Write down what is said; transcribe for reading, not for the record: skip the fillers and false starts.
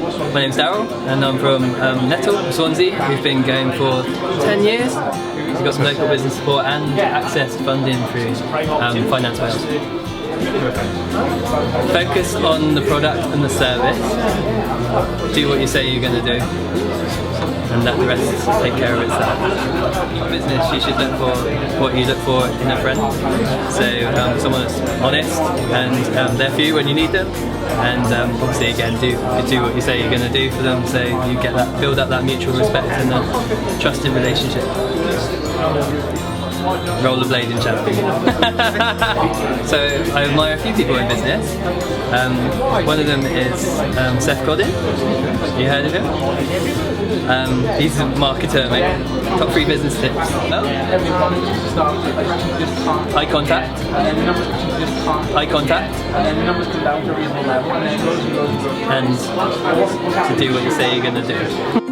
My name's Daryl and I'm from Nettle, Swansea. We've been going for 10 years. We've got some local business support and access funding through Finance Wales. Focus on the product and the service. Do what you say you're going to do and let the rest take care of itself. In business, you should look for what you look for in a friend. So someone that's honest and there for you when you need them, and obviously again do what you say you're going to do for them, so you get that, build up that mutual respect and a trusted relationship. Rollerblading champion. So I admire a few people in business. One of them is Seth Godin. You heard of him? He's a marketer, mate. Top 3 business tips. Eye contact. Eye contact. And to do what you say you're going to do.